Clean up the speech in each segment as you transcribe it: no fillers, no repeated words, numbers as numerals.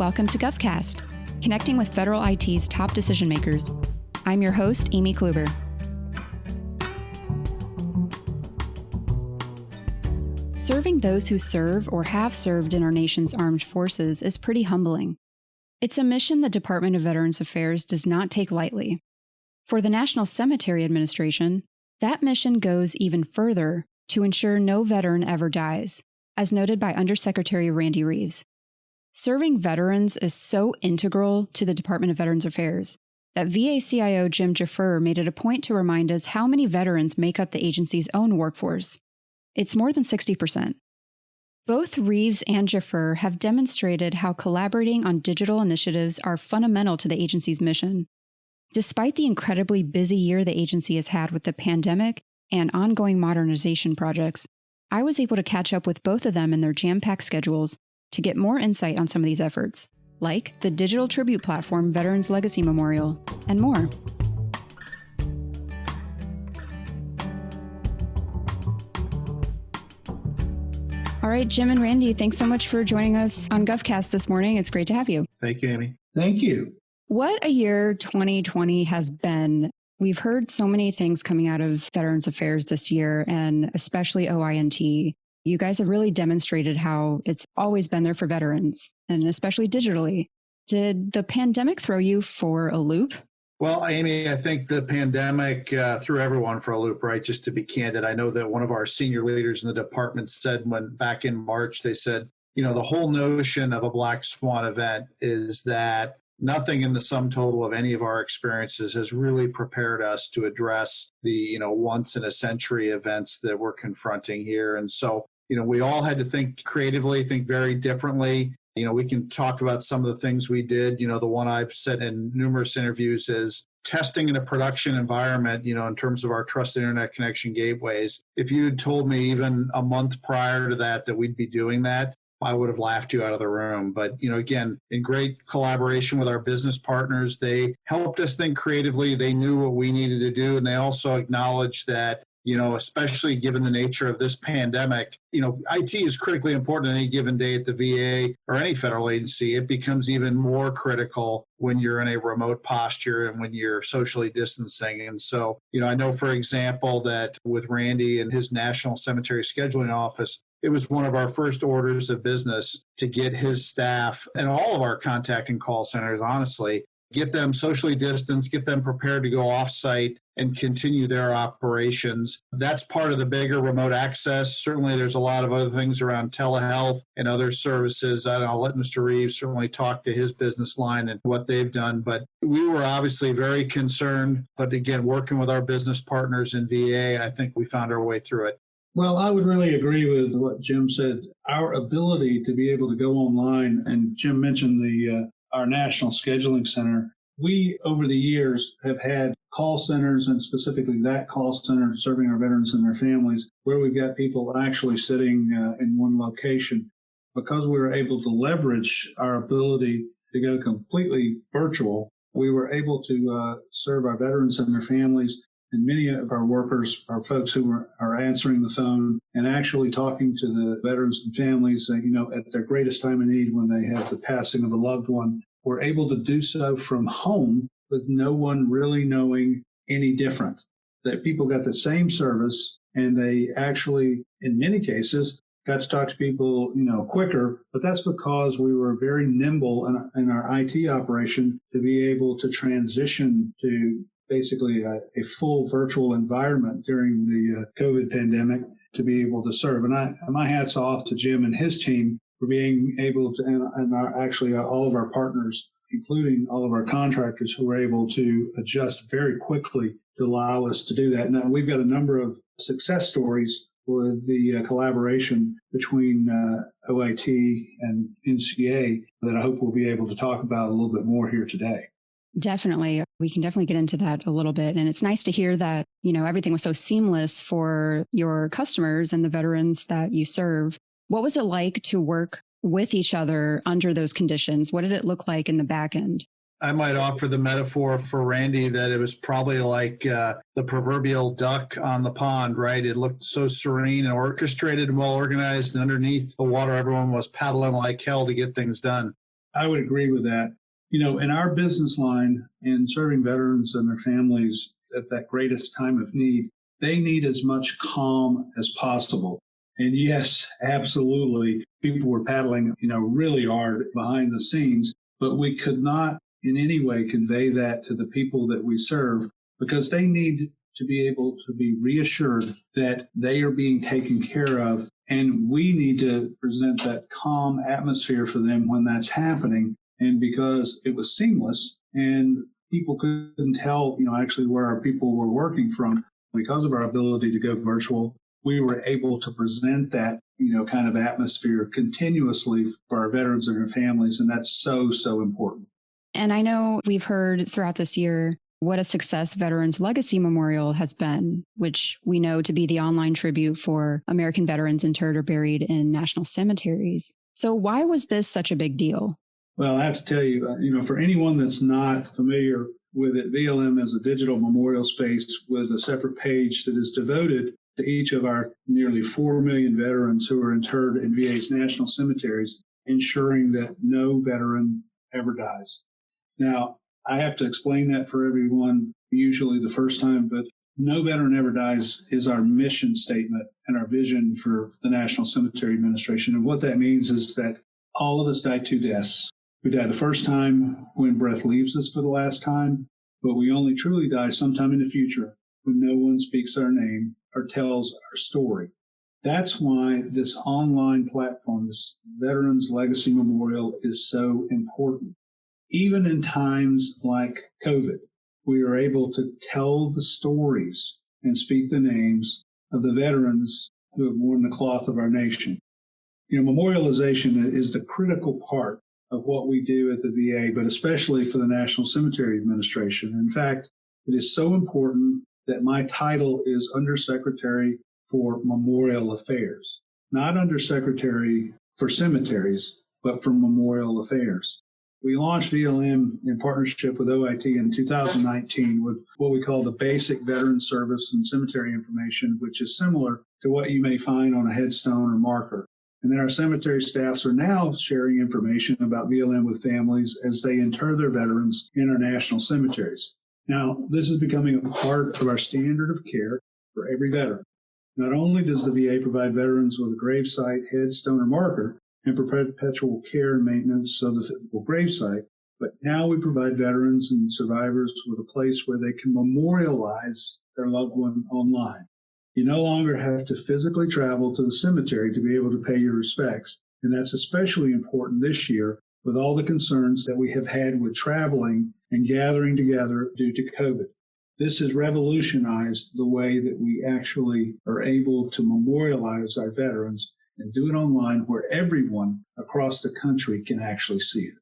Welcome to GovCast, connecting with federal IT's top decision makers. I'm your host, Amy Kluber. Serving those who serve or have served in our nation's armed forces is pretty humbling. It's a mission the Department of Veterans Affairs does not take lightly. For the National Cemetery Administration, that mission goes even further to ensure no veteran ever dies, as noted by Undersecretary Randy Reeves. Serving veterans is so integral to the Department of Veterans Affairs that VA CIO Jim Gfrerer made it a point to remind us how many veterans make up the agency's own workforce. It's more than 60%. Both Reeves and Gfrerer have demonstrated how collaborating on digital initiatives are fundamental to the agency's mission. Despite the incredibly busy year the agency has had with the pandemic and ongoing modernization projects, I was able to catch up with both of them in their jam-packed schedules to get more insight on some of these efforts, like the digital tribute platform Veterans Legacy Memorial, and more. All right, Jim and Randy, thanks so much for joining us on GovCast this morning. It's great to have you. Thank you, Amy. Thank you. What a year 2020 has been. We've heard so many things coming out of Veterans Affairs this year, and especially OINT. You guys have really demonstrated how it's always been there for veterans, and especially digitally. Did the pandemic throw you for a loop? Well, Amy, I think the pandemic threw everyone for a loop, right? Just to be candid, I know that one of our senior leaders in the department said when back in March, they said, the whole notion of a black swan event is that nothing in the sum total of any of our experiences has really prepared us to address the, once in a century events that we're confronting here. And so, we all had to think creatively, think very differently. We can talk about some of the things we did. The one I've said in numerous interviews is testing in a production environment, in terms of our trusted internet connection gateways. If you had told me even a month prior to that we'd be doing that, I would have laughed you out of the room. But, again, in great collaboration with our business partners, they helped us think creatively. They knew what we needed to do. And they also acknowledged that, especially given the nature of this pandemic, IT is critically important on any given day at the VA or any federal agency. It becomes even more critical when you're in a remote posture and when you're socially distancing. And so, I know, for example, that with Randy and his National Cemetery Scheduling Office, it was one of our first orders of business to get his staff and all of our contact and call centers, honestly, get them socially distanced, get them prepared to go off-site and continue their operations. That's part of the bigger remote access. Certainly, there's a lot of other things around telehealth and other services. I'll let Mr. Reeves certainly talk to his business line and what they've done. But we were obviously very concerned. But again, working with our business partners in VA, I think we found our way through it. Well, I would really agree with what Jim said. Our ability to be able to go online, and Jim mentioned our National Scheduling Center. We, over the years, have had call centers, and specifically that call center serving our veterans and their families, where we've got people actually sitting in one location. Because we were able to leverage our ability to go completely virtual, we were able to serve our veterans and their families. And many of our workers are folks who are answering the phone and actually talking to the veterans and families, at their greatest time of need when they have the passing of a loved one. We're able to do so from home with no one really knowing any different. That people got the same service, and they actually, in many cases, got to talk to people, quicker. But that's because we were very nimble in our IT operation to be able to transition to basically a full virtual environment during the COVID pandemic to be able to serve. And my hat's off to Jim and his team for being able to, and actually all of our partners, including all of our contractors who were able to adjust very quickly to allow us to do that. Now, we've got a number of success stories with the collaboration between OIT and NCA that I hope we'll be able to talk about a little bit more here today. Definitely. We can definitely get into that a little bit. And it's nice to hear that, everything was so seamless for your customers and the veterans that you serve. What was it like to work with each other under those conditions? What did it look like in the back end? I might offer the metaphor for Randy that it was probably like the proverbial duck on the pond, right? It looked so serene and orchestrated and well organized. And underneath the water, everyone was paddling like hell to get things done. I would agree with that. In our business line in serving veterans and their families at that greatest time of need, they need as much calm as possible. And yes, absolutely, people were paddling, really hard behind the scenes, but we could not in any way convey that to the people that we serve because they need to be able to be reassured that they are being taken care of. And we need to present that calm atmosphere for them when that's happening. And because it was seamless and people couldn't tell, actually where our people were working from, because of our ability to go virtual, we were able to present that, kind of atmosphere continuously for our veterans and their families. And that's so, so important. And I know we've heard throughout this year what a success Veterans Legacy Memorial has been, which we know to be the online tribute for American veterans interred or buried in national cemeteries. So why was this such a big deal? Well, I have to tell you, for anyone that's not familiar with it, VLM is a digital memorial space with a separate page that is devoted to each of our nearly 4 million veterans who are interred in VA's national cemeteries, ensuring that no veteran ever dies. Now, I have to explain that for everyone, usually the first time, but No Veteran Ever Dies is our mission statement and our vision for the National Cemetery Administration. And what that means is that all of us die two deaths. We die the first time when breath leaves us for the last time, but we only truly die sometime in the future when no one speaks our name or tells our story. That's why this online platform, this Veterans Legacy Memorial, is so important. Even in times like COVID, we are able to tell the stories and speak the names of the veterans who have worn the cloth of our nation. Memorialization is the critical part of what we do at the VA, but especially for the National Cemetery Administration. In fact, it is so important that my title is Undersecretary for Memorial Affairs, not Undersecretary for Cemeteries, but for Memorial Affairs. We launched VLM in partnership with OIT in 2019 with what we call the Basic Veteran Service and Cemetery Information, which is similar to what you may find on a headstone or marker. And then our cemetery staffs are now sharing information about VLM with families as they inter their veterans in our national cemeteries. Now, this is becoming a part of our standard of care for every veteran. Not only does the VA provide veterans with a gravesite, headstone, or marker, and perpetual care and maintenance of the physical gravesite, but now we provide veterans and survivors with a place where they can memorialize their loved one online. You no longer have to physically travel to the cemetery to be able to pay your respects, and that's especially important this year with all the concerns that we have had with traveling and gathering together due to COVID. This has revolutionized the way that we actually are able to memorialize our veterans and do it online where everyone across the country can actually see it.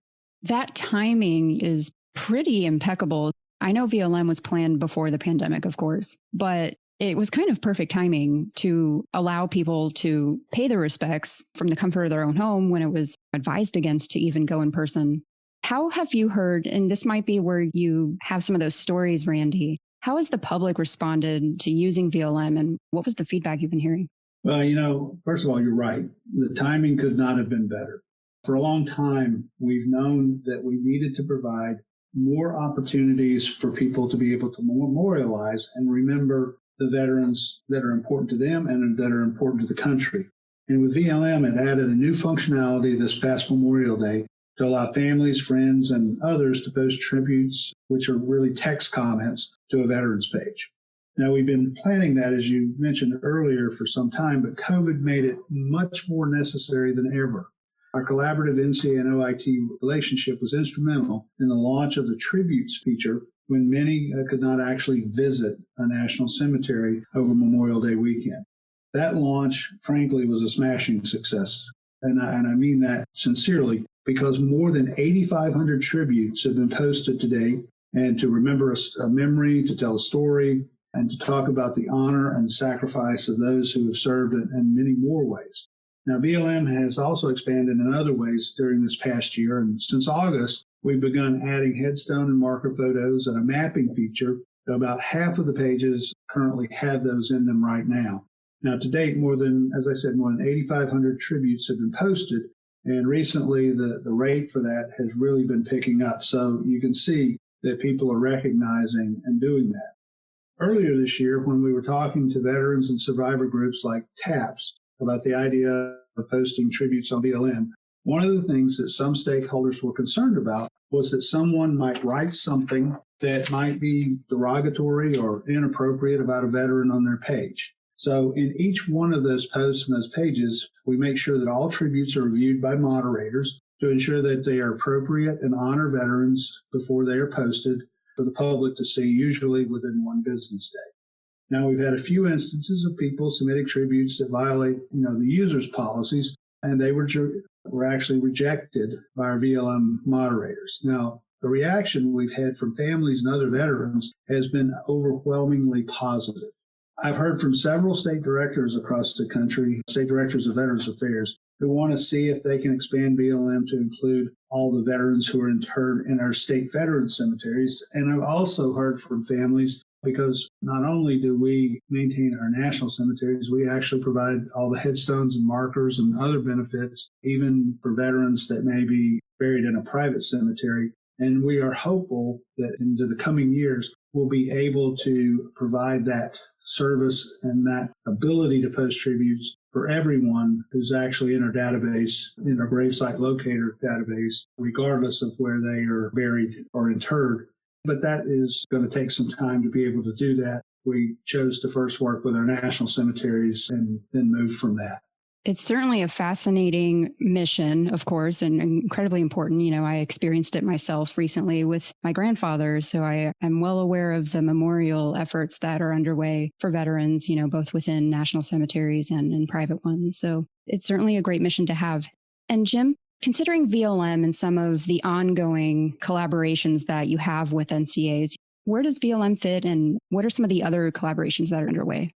That timing is pretty impeccable. I know VLM was planned before the pandemic, of course, but it was kind of perfect timing to allow people to pay their respects from the comfort of their own home when it was advised against to even go in person. How have you heard, and this might be where you have some of those stories, Randy, how has the public responded to using VLM and what was the feedback you've been hearing? Well, first of all, you're right. The timing could not have been better. For a long time, we've known that we needed to provide more opportunities for people to be able to memorialize and remember the veterans that are important to them and that are important to the country. And with VLM, it added a new functionality this past Memorial Day to allow families, friends, and others to post tributes, which are really text comments, to a veterans page. Now, we've been planning that, as you mentioned earlier, for some time, but COVID made it much more necessary than ever. Our collaborative NCA and OIT relationship was instrumental in the launch of the Tributes feature when many could not actually visit a national cemetery over Memorial Day weekend. That launch, frankly, was a smashing success. And I mean that sincerely, because more than 8,500 tributes have been posted to date, and to remember a memory, to tell a story, and to talk about the honor and sacrifice of those who have served in many more ways. Now, VLM has also expanded in other ways during this past year, and since August, we've begun adding headstone and marker photos and a mapping feature. About half of the pages currently have those in them right now. Now, to date, more than 8,500 tributes have been posted, And recently, the rate for that has really been picking up. So you can see that people are recognizing and doing that. Earlier this year, when we were talking to veterans and survivor groups like TAPS about the idea of posting tributes on VLM, one of the things that some stakeholders were concerned about was that someone might write something that might be derogatory or inappropriate about a veteran on their page. So in each one of those posts and those pages, we make sure that all tributes are reviewed by moderators to ensure that they are appropriate and honor veterans before they are posted for the public to see, usually within one business day. Now, we've had a few instances of people submitting tributes that violate, the user's policies, and they were actually rejected by our VLM moderators. Now, the reaction we've had from families and other veterans has been overwhelmingly positive. I've heard from several state directors across the country, state directors of Veterans Affairs, who want to see if they can expand VLM to include all the veterans who are interred in our state veteran cemeteries. And I've also heard from families, because not only do we maintain our national cemeteries, we actually provide all the headstones and markers and other benefits, even for veterans that may be buried in a private cemetery. And we are hopeful that into the coming years, we'll be able to provide that service and that ability to post tributes for everyone who's actually in our database, in our gravesite locator database, regardless of where they are buried or interred. But that is going to take some time to be able to do that. We chose to first work with our national cemeteries and then move from that. It's certainly a fascinating mission, of course, and incredibly important. I experienced it myself recently with my grandfather, so I am well aware of the memorial efforts that are underway for veterans, both within national cemeteries and in private ones. So it's certainly a great mission to have. And Jim, considering VLM and some of the ongoing collaborations that you have with NCAs, where does VLM fit and what are some of the other collaborations that are underway?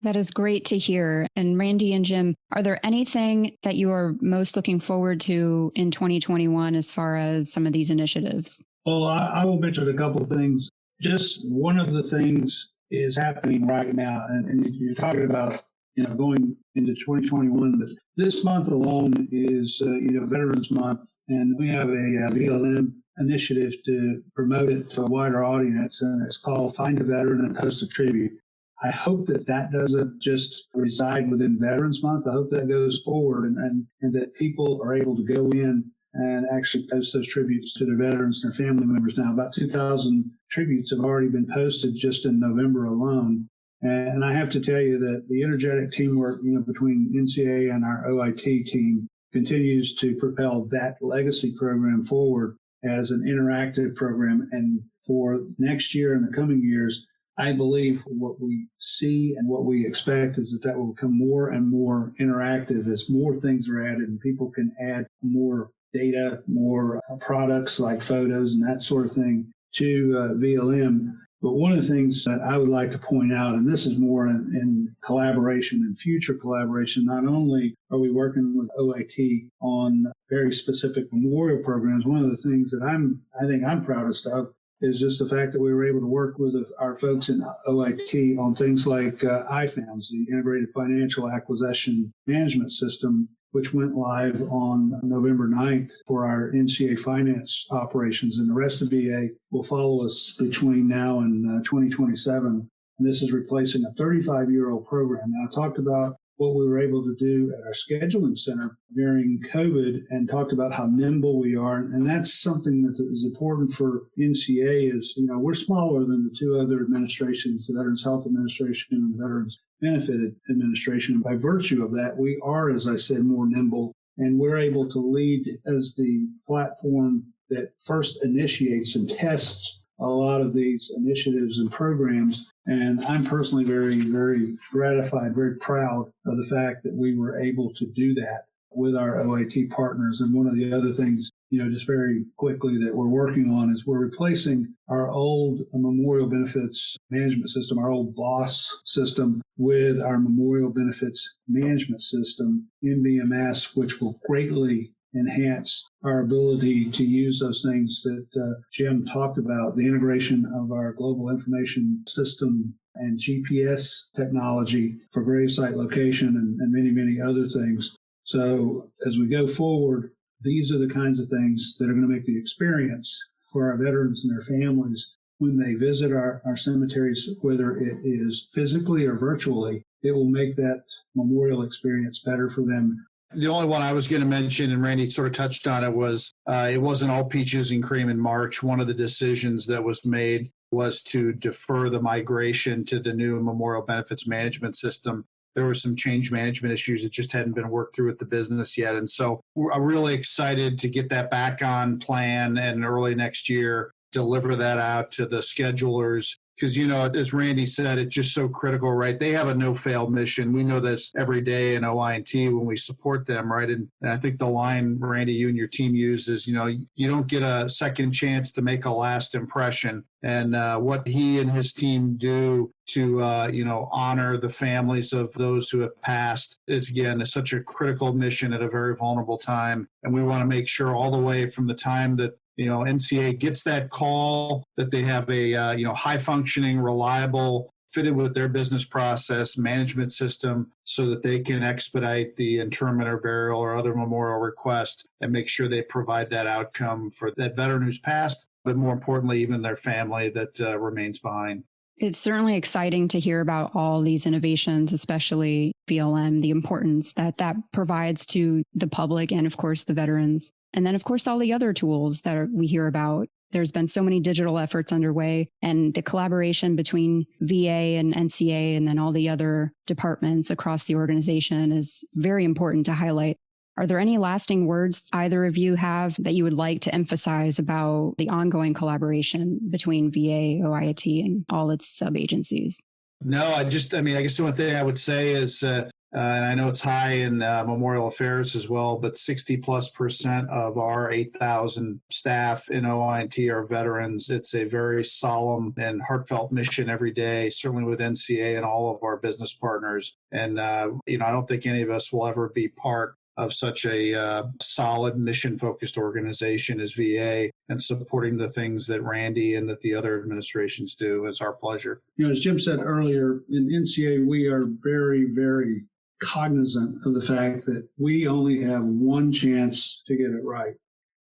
That is great to hear. And Randy and Jim, are there anything that you are most looking forward to in 2021 as far as some of these initiatives? Well, I will mention a couple of things. Just one of the things is happening right now, and you're talking about going into 2021. But this month alone is Veterans Month, and we have a VLM initiative to promote it to a wider audience, and it's called Find a Veteran and Post a Tribute. I hope that that doesn't just reside within Veterans Month. I hope that goes forward and that people are able to go in and actually post those tributes to their veterans and their family members. Now, about 2,000 tributes have already been posted just in November alone. And I have to tell you that the energetic teamwork, between NCA and our OIT team continues to propel that legacy program forward as an interactive program. And for next year and the coming years, I believe what we see and what we expect is that will become more and more interactive as more things are added and people can add more data, more products like photos and that sort of thing to VLM. But one of the things that I would like to point out, and this is more in collaboration and future collaboration, not only are we working with OIT on very specific memorial programs, one of the things that I think I'm proudest of is just the fact that we were able to work with our folks in OIT on things like IFAMS, the Integrated Financial Acquisition Management System, which went live on November 9th for our NCA finance operations. And the rest of VA will follow us between now and 2027. And this is replacing a 35-year-old program. Now, I talked about what we were able to do at our scheduling center during COVID and talked about how nimble we are. And that's something that is important for NCA is, we're smaller than the two other administrations, the Veterans Health Administration and the Veterans Benefit Administration. And by virtue of that, we are, as I said, more nimble, and we're able to lead as the platform that first initiates and tests a lot of these initiatives and programs. And I'm personally very, very gratified, very proud of the fact that we were able to do that with our OIT partners. And one of the other things, just very quickly that we're working on is we're replacing our old memorial benefits management system, our old BOSS system, with our memorial benefits management system, MBMS, which will greatly enhance our ability to use those things that Jim talked about, the integration of our global information system and GPS technology for gravesite location and many, many other things. So as we go forward, these are the kinds of things that are going to make the experience for our veterans and their families when they visit our cemeteries, whether it is physically or virtually. It will make that memorial experience better for them. The only one I was going to mention, and Randy sort of touched on it, was it wasn't all peaches and cream in March. One of the decisions that was made was to defer the migration to the new memorial benefits management system. There were some change management issues that just hadn't been worked through with the business yet. And so I'm really excited to get that back on plan and early next year, deliver that out to the schedulers. Because, as Randy said, it's just so critical, right? They have a no-fail mission. We know this every day in OIT when we support them, right? And I think the line, Randy, you and your team use is, you don't get a second chance to make a last impression. And what he and his team do to, honor the families of those who have passed is, again, such a critical mission at a very vulnerable time. And we want to make sure all the way from the time that NCA gets that call that they have a, high functioning, reliable, fitted with their business process management system so that they can expedite the interment or burial or other memorial request and make sure they provide that outcome for that veteran who's passed, but more importantly, even their family that remains behind. It's certainly exciting to hear about all these innovations, especially VLM, the importance that provides to the public and, of course, the veterans. And then, of course, all the other tools that we hear about. There's been so many digital efforts underway, and the collaboration between VA and NCA and then all the other departments across the organization is very important to highlight. Are there any lasting words either of you have that you would like to emphasize about the ongoing collaboration between VA, OIT, and all its sub-agencies? No, I guess the one thing I would say is, and I know it's high in memorial affairs as well, but 60+% of our 8,000 staff in OIT are veterans. It's a very solemn and heartfelt mission every day, certainly with NCA and all of our business partners. And, I don't think any of us will ever be part of such a solid mission-focused organization as VA, and supporting the things that Randy and that the other administrations do is our pleasure. As Jim said earlier, in NCA, we are very, very cognizant of the fact that we only have one chance to get it right.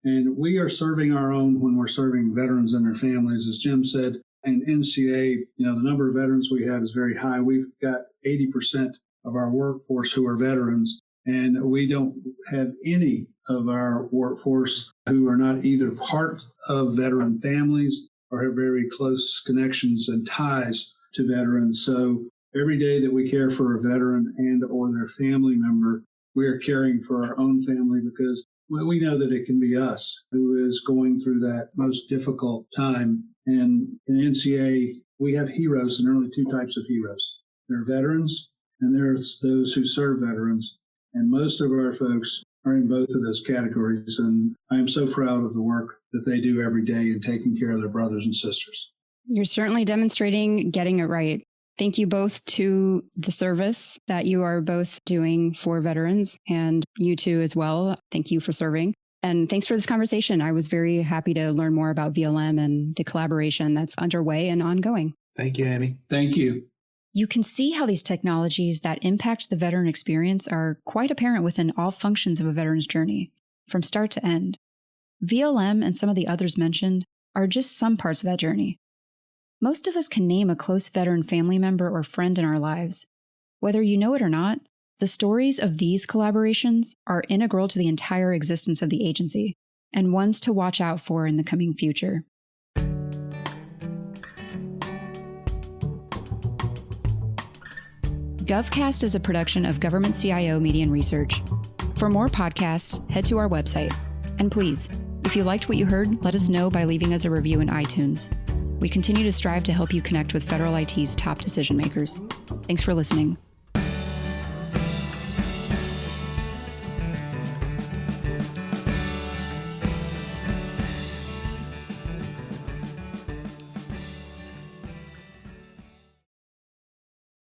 And we are serving our own when we're serving veterans and their families. As Jim said, in NCA, the number of veterans we have is very high. We've got 80% of our workforce who are veterans, and we don't have any of our workforce who are not either part of veteran families or have very close connections and ties to veterans. So every day that we care for a veteran and or their family member, we are caring for our own family because we know that it can be us who is going through that most difficult time. And in NCA, we have heroes, and there are only two types of heroes. There are veterans, and there's those who serve veterans. And most of our folks are in both of those categories. And I am so proud of the work that they do every day in taking care of their brothers and sisters. You're certainly demonstrating getting it right. Thank you both to the service that you are both doing for veterans, and you too as well. Thank you for serving. And thanks for this conversation. I was very happy to learn more about VLM and the collaboration that's underway and ongoing. Thank you, Amy. Thank you. You can see how these technologies that impact the veteran experience are quite apparent within all functions of a veteran's journey, from start to end. VLM and some of the others mentioned are just some parts of that journey. Most of us can name a close veteran family member or friend in our lives. Whether you know it or not, the stories of these collaborations are integral to the entire existence of the agency, and ones to watch out for in the coming future. GovCast is a production of Government CIO Media and Research. For more podcasts, head to our website. And please, if you liked what you heard, let us know by leaving us a review in iTunes. We continue to strive to help you connect with federal IT's top decision makers. Thanks for listening.